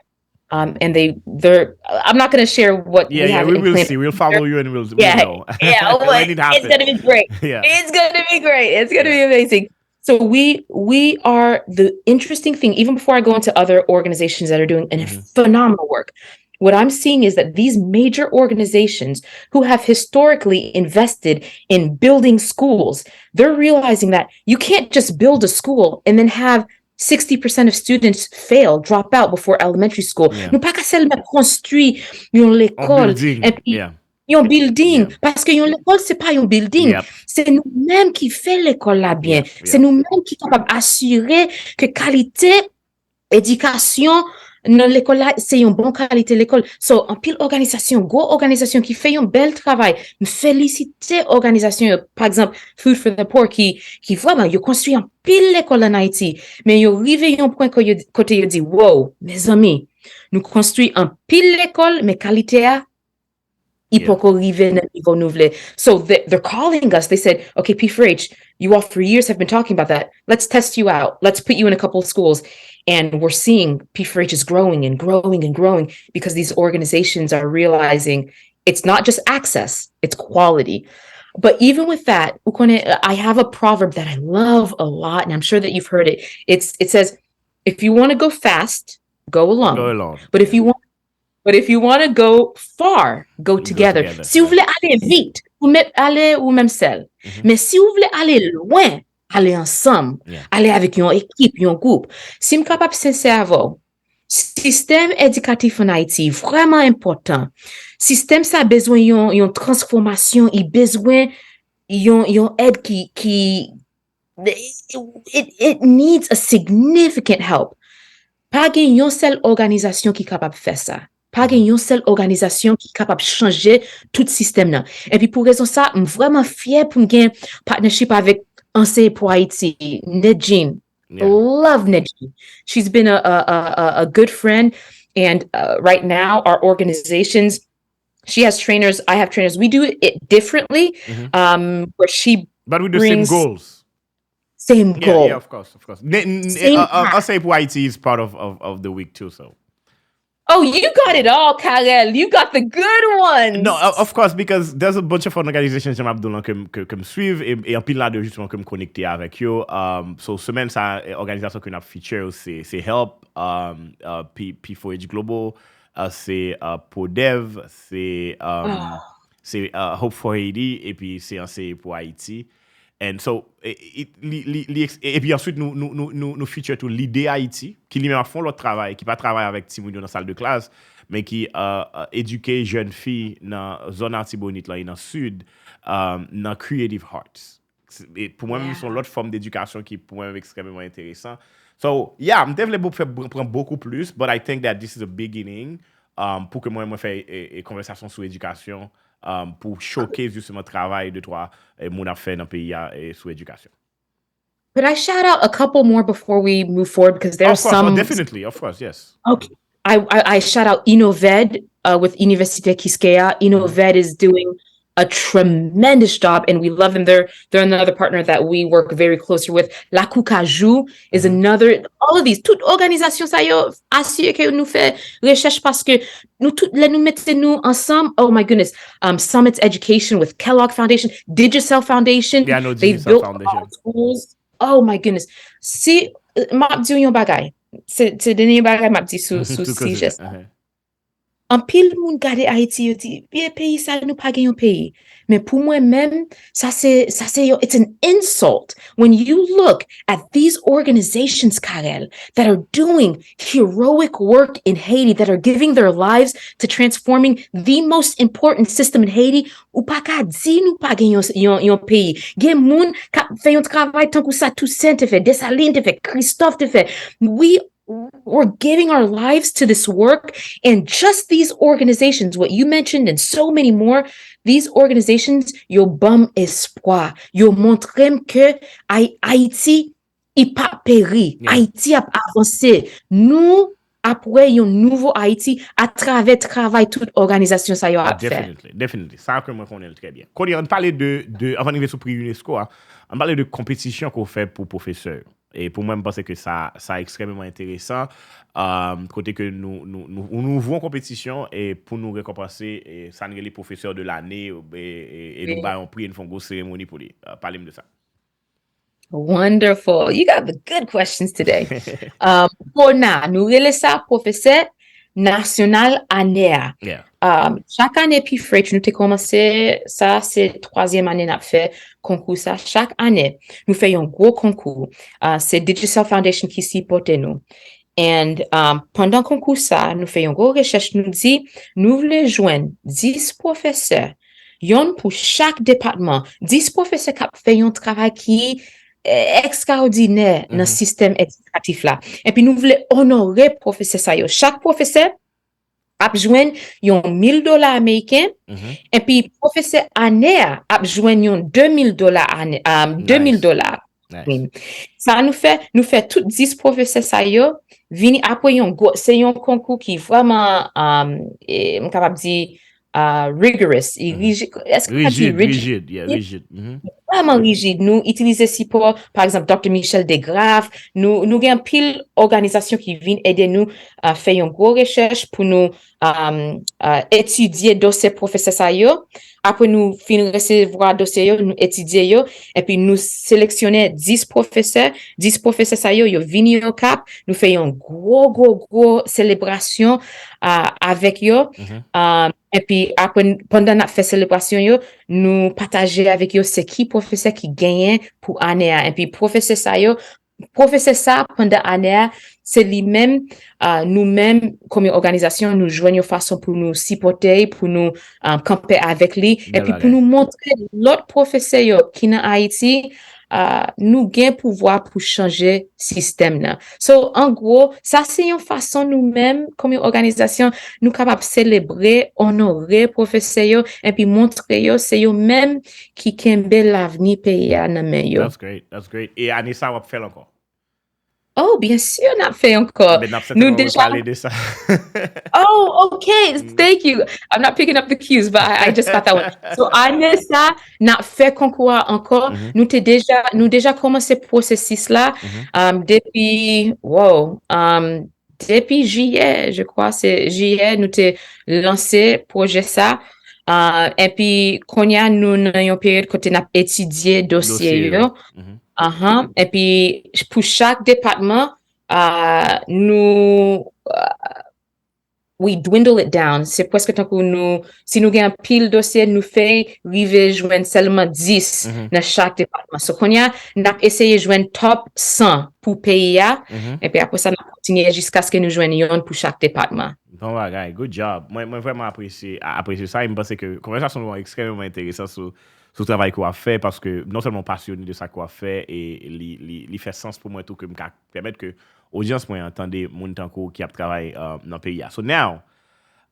And they're I'm not going to share what we have. We will see. We'll follow you and we'll know. When it happens. It's going to be great. It's going to be great. It's going to be amazing. So we are the interesting thing, even before I go into other organizations that are doing phenomenal work. What I'm seeing is that these major organizations who have historically invested in building schools, they're realizing that you can't just build a school and then have 60% of students fail, drop out before elementary school. Nous pas qu'à seulement construire une école et puis un building, parce que l'école c'est pas un building, c'est nous-mêmes qui fait l'école là bien. C'est nous-mêmes qui capable assurer que qualité éducation dans l'école là, c'est une bonne qualité l'école. So, en pile organisation, go organisation qui fait un bel travail. Me féliciter organisation, par exemple, Food for the Poor qui vraiment, yo construit un pile l'école en Haïti. Mais yo arrivé un point côté yo dit, wow, mes amis, nous construit un pile l'école, mais qualité a, il peut arriver dans le niveau nouvelé. So, they're calling us. They said, okay, P4H, you all for years have been talking about that. Let's test you out. Let's put you in a couple of schools. And we're seeing P4H is growing and growing and growing because these organizations are realizing it's not just access, it's quality. But even with that, I have a proverb that I love a lot, and I'm sure that you've heard it. It says, if you want to go fast, go alone. Go alone. But if you want to go far, go together. Si vous voulez aller vite, vous allez ou même seul. Mais si vous voulez aller loin, aller ensemble, aller avec une équipe, un groupe. Si je suis capable de sincère, système éducatif en Haïti, vraiment important. Système ça a besoin d'une transformation, il a besoin d'une aide qui it needs a significant help. Pas une seule organisation qui est capable de faire ça. Pas une seule organisation qui est capable de changer tout le système là. Et puis pour raison ça, je suis vraiment fier pour gagner partnership avec Ansé pour Haiti, Nedjin. Love Nedjin. She's been a good friend. And right now, our organizations, she has trainers, I have trainers. We do it differently, where she But we do same goals. Same goal. Yeah, of course. Ansé pour Haiti is part of the week too, so. Oh, you got it all, Carel. You got the good ones. No, of course, because there's a bunch of organizations que me suivent et en pile là de justement que me connecter avec eux. So semaine ça organisation que nous feature c'est Help, P4H Global, c'est Podev, c'est Hope for Haiti et puis c'est pour Haïti. And so, et puis ensuite, nous feature tout lidè Haïti, qui lui-même font leur travail, qui pas travaille avec Timounio dans la salle de classe, mais qui éduque jeunes filles dans la zone Artibonite, là, dans le sud, dans Creative Hearts. Et pour moi, ils sont l'autre forme d'éducation qui, pour moi, est extrêmement intéressant. So, yeah, je devrais prendre beaucoup plus, but I think that this is a beginning pour que moi fasse une conversation sur l'éducation. Pour showcase justement le travail de toi et mon affaire dans le pays et sur l'éducation. Could I shout out a couple more before we move forward? Because there are some... Oh, definitely, of course, yes. Okay. I shout out Innoved with Université Quisqueya. Innoved is doing a tremendous job, and we love them. They're another partner that we work very closely with. La Koukajou is another. All of these, toute organisation ça yo assure que nous fait recherche parce que nous mettons ensemble. Oh my goodness, Summits Education with Kellogg Foundation, Digicel Foundation. Yeah, I know they Digicel built Foundation. Schools. Oh my goodness. Si m'a dit yon bagay, c'est dernier bagay m'a dit sous CGS. En pile moun gade Haïti yo di, pays ça nous pas gen yon pays. Mais pour moi-même, ça c'est it's an insult when you look at these organizations, Carel, that are doing heroic work in Haiti, that are giving their lives to transforming the most important system in Haiti, ou pas ka di nou pas gen yon pays. Gen moun ka fè yon travail tant que ça Toussaint te fait, Dessalines te fait, Christophe te fait. We we're giving our lives to this work, and just these organizations, what you mentioned and so many more, these organizations, yo bam espoir, yo montrem que Haïti y pa péri, Haïti a avancé. Nous après yon nouveau Haïti à travers travail toute organisation ça yo a fait. Definitely. Ça que moi connais très bien. Quand on parlait avant d'arriver sur prix UNESCO, on parlait de compétition qu'on fait pour professeurs. Et pour moi, je pense que ça est extrêmement intéressant. Côté que nous voulons compétition et pour nous récompenser, et ça nous les professeurs de l'année et nous avons pris une grosse cérémonie pour lui. Parlez-moi de ça. Wonderful. You got the good questions today. Pour nous relais ça professeur national année. Chaque année P4H nous t'ai commencé ça c'est troisième année n'a fait concours ça chaque année nous faisons un gros concours c'est Digital Foundation qui supporte nous and pendant concours ça nous faisons une grosse recherche nous dit nous voulons joindre 10 professeurs yon pour chaque département 10 professeurs qui font un travail qui extraordinaire dans le système éducatif là et puis nous voulons honorer professeur ça yo chaque professeur a besoin yon $1,000 américains et puis professeur année a besoin yon $2,000 $2,000. Nice. Ça nous fait toutes 10 professeurs ça yo vini après c'est un concours qui vraiment on capable dire rigorous est-ce que rigide vraiment rigide. Nous utilisons support, par exemple, Dr. Michel Degrave. Nous avons pile organisation qui viennent aider nous à faire une grosse recherche pour nous étudier dossier professeur ça yo. Après nous finir recevoir dossier yo, nous étudier yo et puis nous sélectionner 10 professeurs ça yo viennent au Cap, nous faisons une gros célébration avec yo. Et puis après pendant notre fait célébration yo, nous partager avec eux c'est qui professeur qui gagne pour année et puis professeur ça pendant année c'est lui-même nous-mêmes comme organisation nous joignons façon pour nous supporter pour nous camper avec lui et puis pour nous montrer l'autre professeur qui dans Haïti nous gain pouvoir pour changer système là. So en gros, ça c'est une façon nous-mêmes comme organisation nous capable célébrer, honorer professeurs et puis montrer yo c'est eux même qui kembe l'avenir pays dans main yo. That's great. Et année ça va faire encore. Oh, bien sûr, n'a fait encore. Nous déjà parler de ça. Oh, okay. Thank you. I'm not picking up the cues, but I just got that one. So, année ça, n'a fait concours encore. Nous déjà commencé processus là depuis depuis juillet, je crois, c'est juillet, nous t'ai lancé projet ça. Et puis, qu'on y a nous dans une période côté n'a étudié dossier yo. Et puis, pour chaque département, nous, we dwindle it down. C'est presque tant que nous, si nous avons pile dossier, nous fait arriver joindre seulement 10 dans chaque département. So, qu'on y a, nous avons essayé de joindre top 100 pour pays. Et puis après ça, nous avons continué jusqu'à ce que nous joignions pour chaque département. Bon, guys, good job. Moi, vraiment apprécié ça. Il me pense que la conversation est extrêmement intéressante sur le travail qu'on a fait parce que non seulement passionné de ça qu'on a fait et il fait sens pour moi tout que me permettre que l'audience moi entendre mon temps qui a travaillé dans le pays. So now,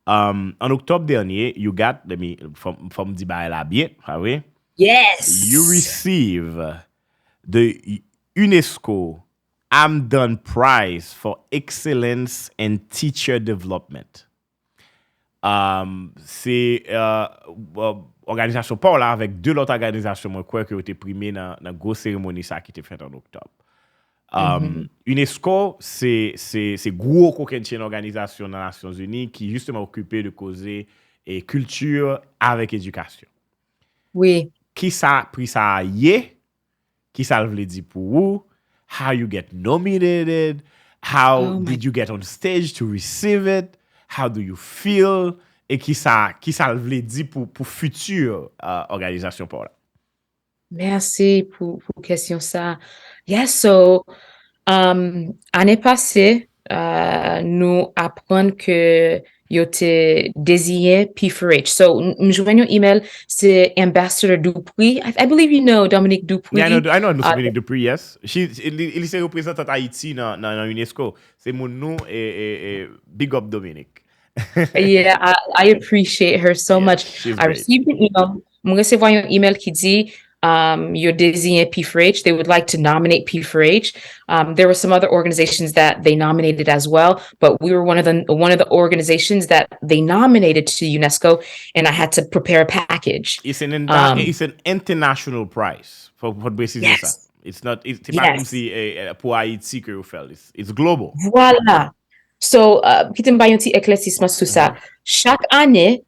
en octobre dernier, you got, from dire là bien, oui? Yes. You receive the UNESCO Amdon Prize for Excellence in Teacher Development. C'est organisation pas là avec deux autres organisations moi crois que été primé dans grosse cérémonie ça qui était faite en octobre. UNESCO c'est gros une organisation dans les Nations Unies qui justement occupé de causer et culture avec éducation. Oui. Qui ça pris ça qui ça veut dire pour vous? How you get nominated? How did you get on stage to receive it? How do you feel? Et qui ça veut dire pour future organisation pour là? Merci pour question ça. Yes, so année passée nous apprenons que yo te désigné P4H. So, m'jwen yon email, c'est Ambassador Dupuis. I believe you know Dominique Dupuis. Yeah, I know Dominique Dupuis, yes. Il se représentant Haiti dans UNESCO. C'est mon nom et big up Dominique. Yeah, I appreciate her so much. She's I great. received an email. Mwen recevoir yon email qui dit, you're désigné P4H. They would like to nominate P4H. There were some other organizations that they nominated as well, but we were one of the organizations that they nominated to UNESCO, and I had to prepare a package. It's an international prize for préciser ça. C'est pas comme si pour Haïti que vous faites. It's global. Voilà. So, kitem ba yon ti éclaircissement sur ça. Chaque année,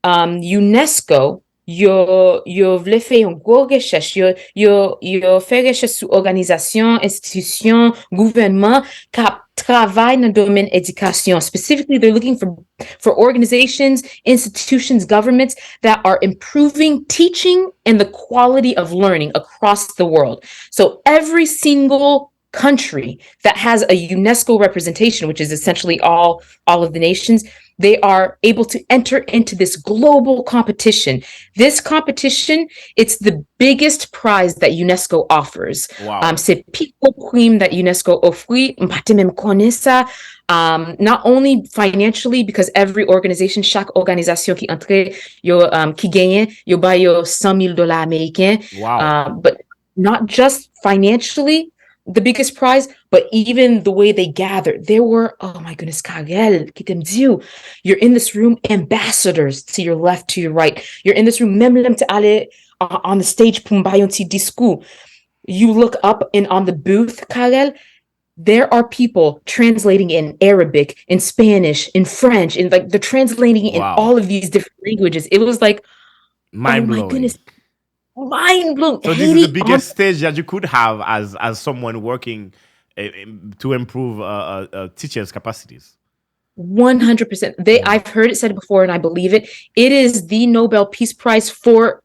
UNESCO, yo vle fè yon gros recherche, yo fè recherche sou organizasyon, institusyon, gouvernement, kap travay nan domaine éducation. Specifically, they're looking for organizations, institutions, governments that are improving teaching and the quality of learning across the world. So every single country that has a UNESCO representation, which is essentially all of the nations, they are able to enter into this global competition. This competition, it's the biggest prize that UNESCO offers. Wow. C'est pico prime that UNESCO offre. Mpate même connaît ça. Not only financially, because every organization, chaque organisation qui entre, qui gagne, yo ba yo $100,000 américains. Wow. But not just financially, the biggest prize, but even the way they gathered. There were, oh my goodness, Carel, you're in this room, ambassadors to your left, to your right. You're in this room, même lem te ale on the stage, pour m'bayon ti discours. You look up and on the booth, Carel, there are people translating in Arabic, in Spanish, in French, and like they're translating in all of these different languages. It was like, mind-blowing. Oh my goodness. Mind-blowing. So this is the biggest stage that you could have as someone working to improve teachers' capacities. 100%. I've heard it said before, and I believe it. It is the Nobel Peace Prize for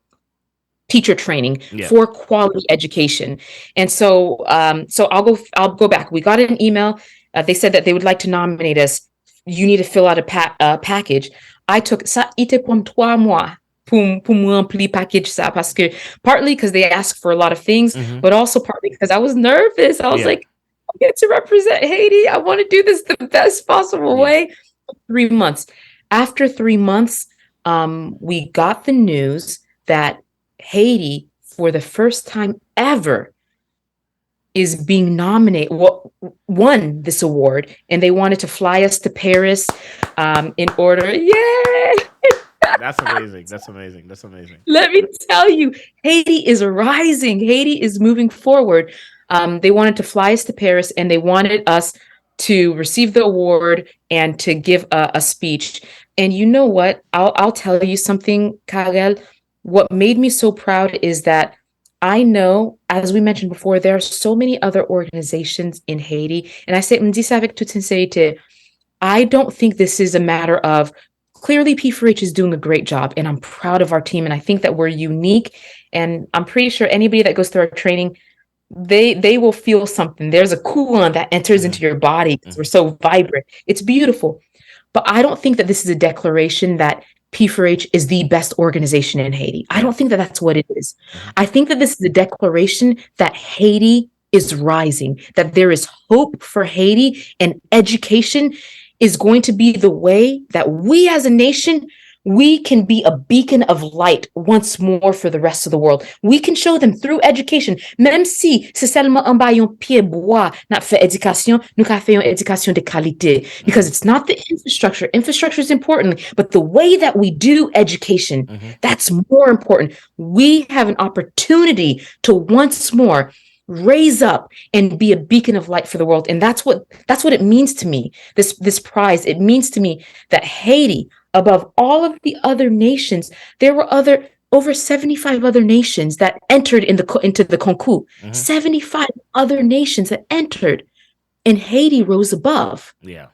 teacher training, for quality education. And so, I'll go back. We got an email. They said that they would like to nominate us. You need to fill out a package. I took ça. Ite pour 3 mois. Pour remplir package ça, parce que partly because they asked for a lot of things, but also partly because I was nervous. I was like, I get to represent Haiti. I want to do this the best possible way. 3 months. After 3 months, we got the news that Haiti, for the first time ever, is being nominated, won this award, and they wanted to fly us to Paris in order. Yay! That's amazing. That's amazing. That's amazing. Let me tell you, Haiti is rising. Haiti is moving forward. They wanted to fly us to Paris, and they wanted us to receive the award and to give a speech. And you know what? I'll tell you something, Carel. What made me so proud is that I know, as we mentioned before, there are so many other organizations in Haiti. And I say, m'dis avec toute sincérité, I don't think this is a matter of, clearly P4H is doing a great job, and I'm proud of our team, and I think that we're unique, and I'm pretty sure anybody that goes through our training, they will feel something. There's a coolant that enters into your body because we're so vibrant. It's beautiful. But I don't think that this is a declaration that P4H is the best organization in Haiti. I don't think that that's what it is. I think that this is a declaration that Haiti is rising, that there is hope for Haiti, and education is going to be the way that we as a nation, we can be a beacon of light once more for the rest of the world. We can show them through education. Même si c'est seulement en bas yon pied bois, not fait éducation, nous ka fait yon éducation de qualité. Because it's not the infrastructure. Infrastructure is important, but the way that we do education, that's more important. We have an opportunity to once more raise up and be a beacon of light for the world. And that's what it means to me. This prize, it means to me that Haiti, above all of the other nations, there were over 75 other nations that entered into the concours. 75 other nations that entered, and Haiti rose above. Yeah,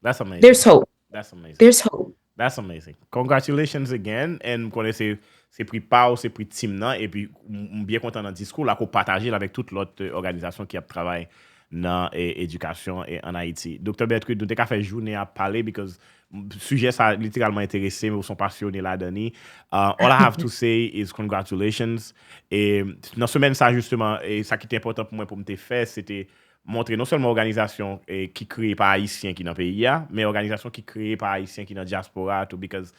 that's amazing. There's hope. That's amazing. There's hope. That's amazing. Congratulations again. And connaissez c'est pris pas c'est pris team nan et puis bien content dans discours là qu'on partager avec toute l'autre organisation qui a travaillé dans l'éducation en Haïti. Dr. Bertrhude, nous avons fait journée à parler because sujet ça littéralement intéressé, mais ils sont passionnés là-dedans. All I have to say is congratulations. Et dans semaine ça justement, et ça qui était important pour moi pour me faire, c'était montrer non seulement organisation qui créée par haïtiens qui dans le pays, mais organisation qui créée par haïtiens qui dans la diaspora, tout, because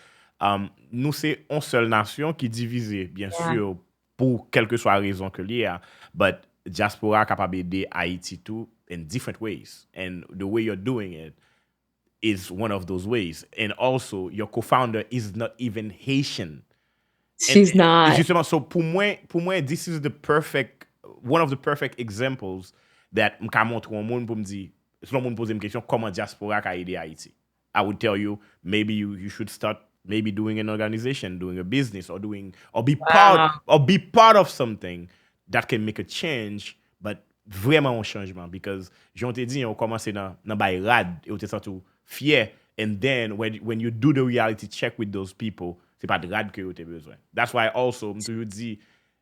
nous c'est une seule nation qui est divisée, bien sûr, pour quelle que soit la raison que l'il y a, but diaspora capable d'aider Haiti too in different ways, and the way you're doing it is one of those ways. And also, your co-founder is not even Haitian. She's not. Justement, so pour moi, this is one of the perfect examples that m'ka montre au monde pour me dire, si l'on me pose une question, comment diaspora a aidé Haïti? I would tell you, maybe you should start maybe doing an organization, doing a business, or be part of something that can make a change, but vraiment un changement. Because, j'en t'ai dit, on commence dans bay rad, et on t'est surtout fier, and then when you do the reality check with those people, c'est pas de rad que vous avez besoin. That's why also, je toujours dis,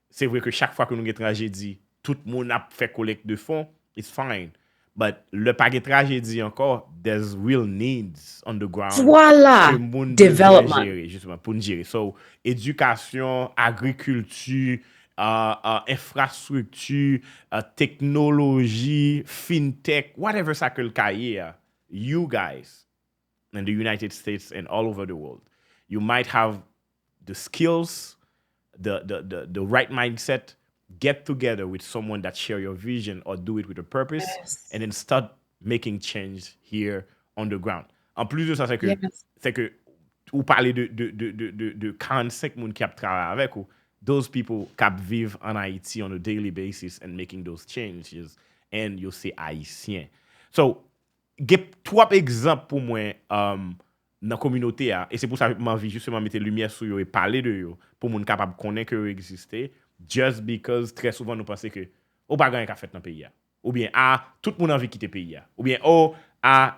c'est vrai que chaque fois que nous avons une tragédie, tout le monde a fait collecte de fonds, it's fine. But le paquet tragédie encore, there's real needs on the ground. Voilà. Development. Gérer, justement, pour gérer. So, éducation, agriculture, infrastructure, technologie, fintech, whatever ça que le cahier, you guys in the United States and all over the world, you might have the skills, the right mindset. Get together with someone that share your vision or do it with a purpose, and then start making change here on the ground. En plus de ça, c'est que vous parlez de 45 personnes qui travaillent avec vous. Those people qui vivent en Haïti on a daily basis and making those changes, and you say haïsyen. So, j'ai 3 exemples pour moi dans la communauté, et c'est pour ça que j'ai envie justement mettre lumière sur eux et parler de eux pour moun capable connaître que eux existent. Just because très souvent nous pensons que pas gagner qu'a fait dans le pays, ou bien tout le monde a envie de quitter le pays, ou bien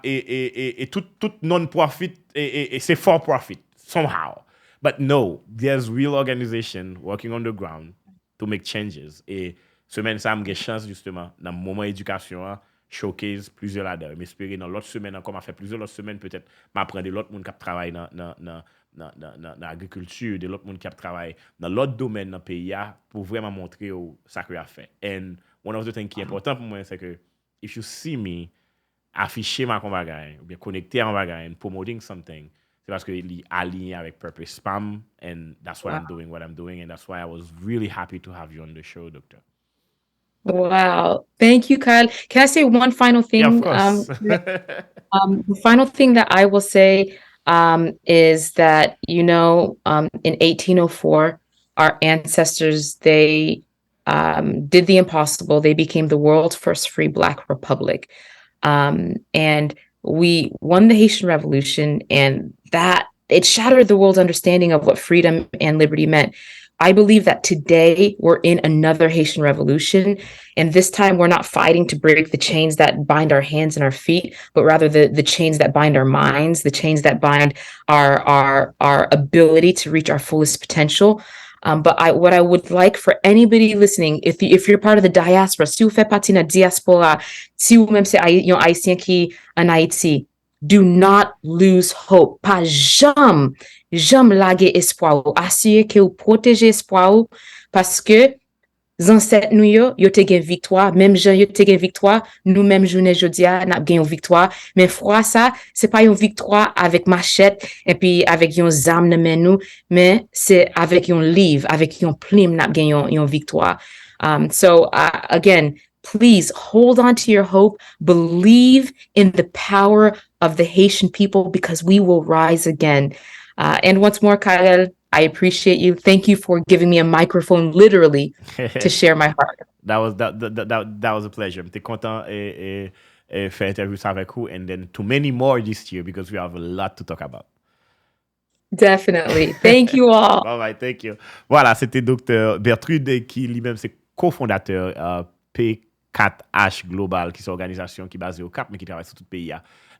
et tout non-profit et c'est for profit somehow. But no, there's real organization working on the ground to make changes. Et semaine ça j'ai chance justement dans le moment éducation showcase plusieurs là-dedans. M'espérer dans l'autre semaine encore m'a fait plusieurs autres semaines peut-être m'apprendre de l'autre monde qui travaille dans l'agriculture, de l'autre monde qui travaille dans l'autre domaine dans le pays pour vraiment montrer ça que a fait. And one of the things qui est important pour moi, c'est que if you see me afficher ma bagaille, ou bien connecter à ma bagaille, promoting something, c'est parce que il est aligné avec purpose spam, and that's why I'm doing what I'm doing, and that's why I was really happy to have you on the show, Doctor. Wow. Thank you, Carel. Can I say one final thing? Yeah, of course. The final thing that I will say is that, in 1804, our ancestors, they did the impossible. They became the world's first free Black republic. And we won the Haitian Revolution, and that it shattered the world's understanding of what freedom and liberty meant. I believe that today we're in another Haitian revolution, and this time we're not fighting to break the chains that bind our hands and our feet, but rather the chains that bind our minds, the chains that bind our ability to reach our fullest potential. But what I would like for anybody listening, if you're part of the diaspora, si vous faites partie de la diaspora, si vous même c'est haïtien qui en Haïti, do not lose hope. Pas jamais laguer espoir. Assurez que vous protégez espoir parce que ancêtres nous yo te gen victoire, même gens yo te gen victoire, nous même journée jodia n'a gen victoire, mais froid ça, c'est pas une victoire avec machette et puis avec une zame dans main nous, mais c'est avec un livre, avec un plume n'a gen une victoire. So again, please hold on to your hope, believe in the power of the Haitian people, because we will rise again. And once more, Carel, I appreciate you. Thank you for giving me a microphone, literally, to share my heart. That was a pleasure. J'étais content et faire interview avec vous, and then to many more this year, because we have a lot to talk about. Definitely. Thank you all. All right, thank you. Voilà, c'était Dr. Bertrhude qui lui-même c'est co-fondateur P4H Global, qui est une organisation qui est basée au Cap, mais qui travaille sur tout le pays.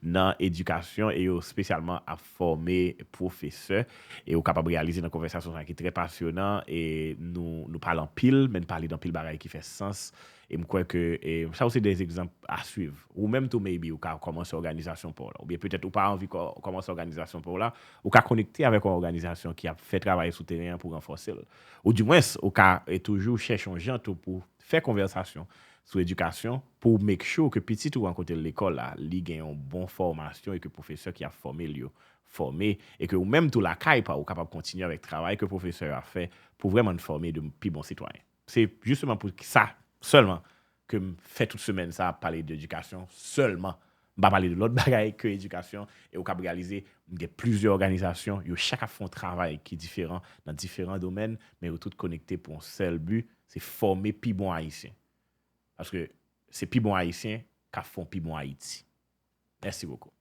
dans l'éducation et spécialement à former professeurs et au capable de réaliser une conversation qui est très passionnant et nous parlons pile, mais nous parlons dans pile bagaille qui fait sens. Et je crois que ça aussi des exemples à suivre. Ou même tout, maybe, ou commencer l'organisation pour là. Ou bien peut-être ou pas envie de commencer l'organisation pour là, ou connecter avec une organisation qui a fait travailler sous terrain pour renforcer. Ou du moins, ou toujours chercher un gens pour faire conversation sur l'éducation, pour make sure que petit ou en côté de l'école, là, il y a une bonne formation et que le professeur qui a formé, lui, formé, et que ou même tout la caille, pas, ou capable de continuer avec le travail que le professeur a fait pour vraiment former de plus bons citoyens. C'est justement pour ça, seulement, que je fais toute semaine ça, parler d'éducation, seulement. Je vais parler de l'autre bagaille que l'éducation, et au cap réaliser, il y a plusieurs organisations, chacun font un travail qui est différent dans différents domaines, mais ils sont tous connectés pour un seul but, c'est former plus bons haïtiens. Parce que c'est plus bon haïtien qui font plus bon Haïti. Merci beaucoup.